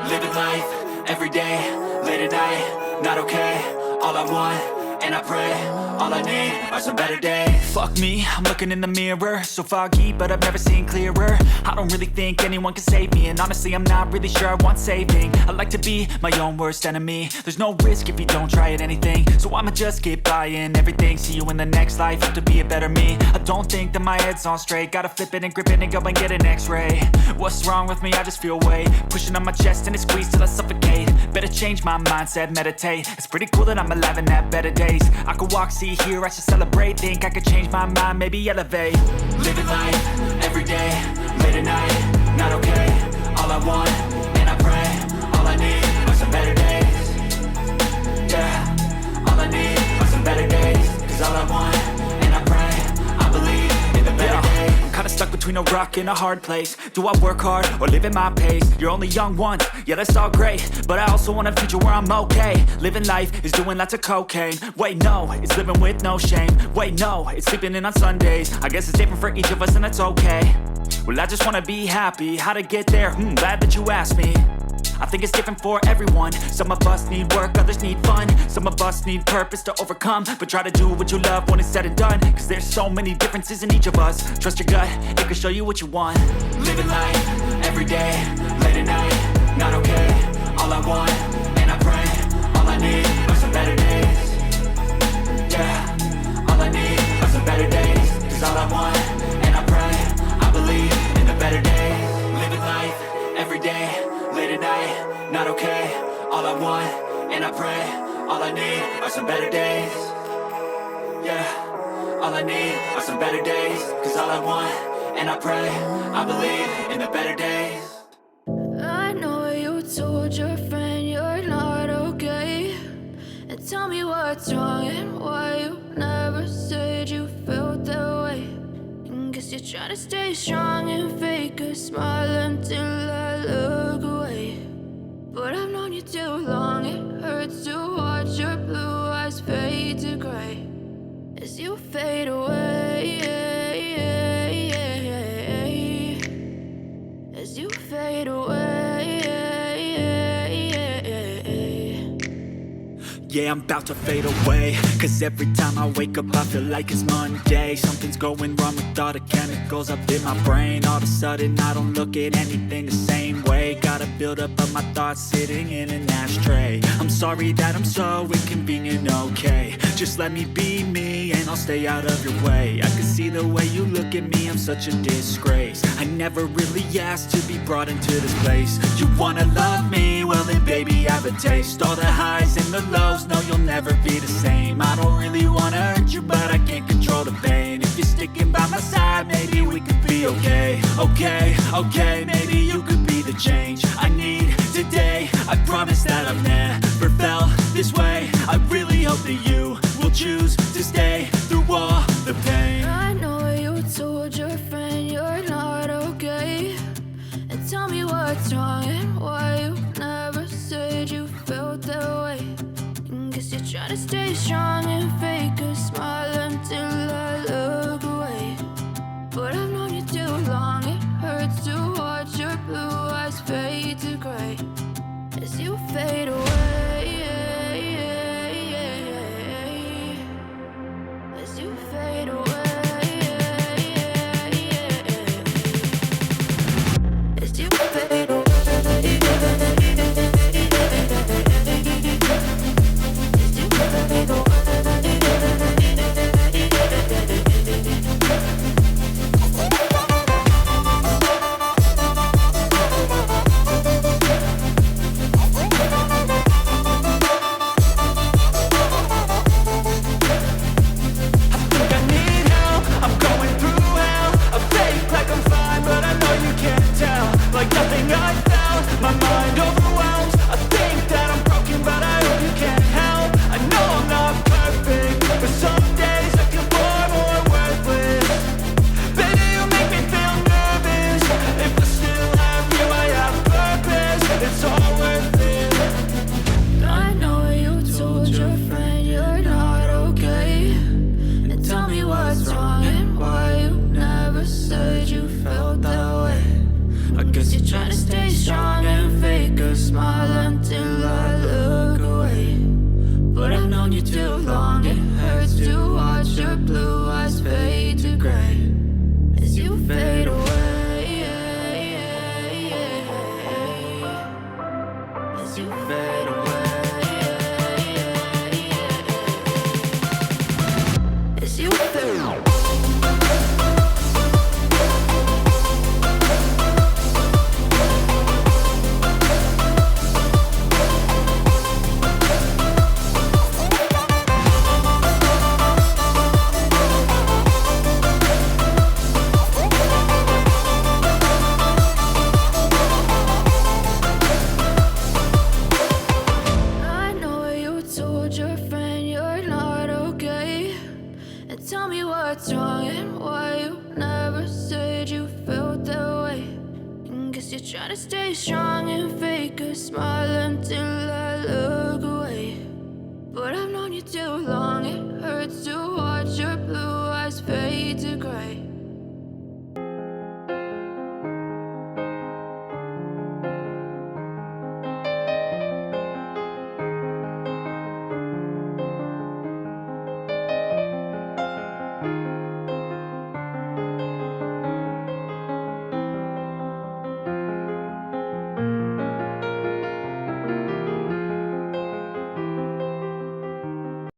Living life, everyday, late at night, not okay. All I want, and I pray, all I need are some better days. Fuck me, I'm looking in the mirror, so foggy, but I've never seen clearer. I don't really think anyone can save me, and honestly I'm not really sure I want saving. I like to be my own worst enemy. There's no risk if you don't try at anything, so I'ma just keep buying everything. See you in the next life, have to be a better me. I don't think that my head's on straight, gotta flip it and grip it and go and get an x-ray. What's wrong with me? I just feel weight pushing on my chest and it squeezes till I suffocate. Better change my mindset, meditate. It's pretty cool that I'm alive and have better days. I could walk, see, hear, I should celebrate. Think I could change my mind, maybe elevate. Living life, everyday, late at night, not okay. All I want, and I pray, all I need are some better days. Yeah, all I need are some better days. Cause all I want, and I pray, I believe in the better days. I'm kinda stuck between a rock and a hard place. Do I work hard or live at my pace? You're only young once, yeah that's all great, but I also want a future where I'm okay. Living life is doing lots of cocaine. Wait no, it's living with no shame. Wait no, it's sleeping in on Sundays. I guess it's different for each of us and that's okay. Well I just wanna be happy, how to get there? Glad that you asked me. I think it's different for everyone. Some of us need work, others need fun. Some of us need purpose to overcome. But try to do what you love when it's said and done. Cause there's so many differences in each of us. Trust your gut, it can show you what you want. Living life, everyday, late at night, not okay. All I want, and I pray, all I need are some better days. Yeah, all I need are some better days. Cause all I want, and I pray, I believe in the better days. Living life, everyday, late at night, not okay. All I want, and I pray, all I need are some better days. Yeah, all I need are some better days. Cause all I want, and I pray, I believe in the better days. I know you told your friend you're not okay, and tell me what's wrong and why you never said you felt that way. And guess you're trying to stay strong and fake a smile until I look away. But I've known you too long, it hurts to watch your blue eyes fade to gray as you fade away, as you fade away. Yeah, I'm about to fade away. Cause every time I wake up I feel like it's Monday. Something's going wrong with all the chemicals up in my brain. All of a sudden I don't look at anything the same way. Gotta build up of my thoughts sitting in an ashtray. I'm sorry that I'm so inconvenient, okay. Just let me be me and I'll stay out of your way. I can see the way you look at me, I'm such a disgrace. I never really asked to be brought into this place. You wanna love me? Well then baby have a taste. All the highs and the lows, no you'll never be the same. I don't really wanna hurt you but I can't control the pain. If you're sticking by my side maybe we could be okay. Okay, maybe you could be the change I need today. I promise that I've never felt this way. I really hope that you will choose to stay through all the pain. I know you told your friend you're not okay, and tell me what's wrong and why you never said you felt that way. And guess you're trying to stay strong and fake a smile until I look away. But I've known you too long, it hurts to watch your blue eyes fade to gray as you fade away, as you fade away, as you fade away. As you fade away. Guess you're trying to stay strong and fake a smile until I look away. But I've known you too long, it hurts to watch your blue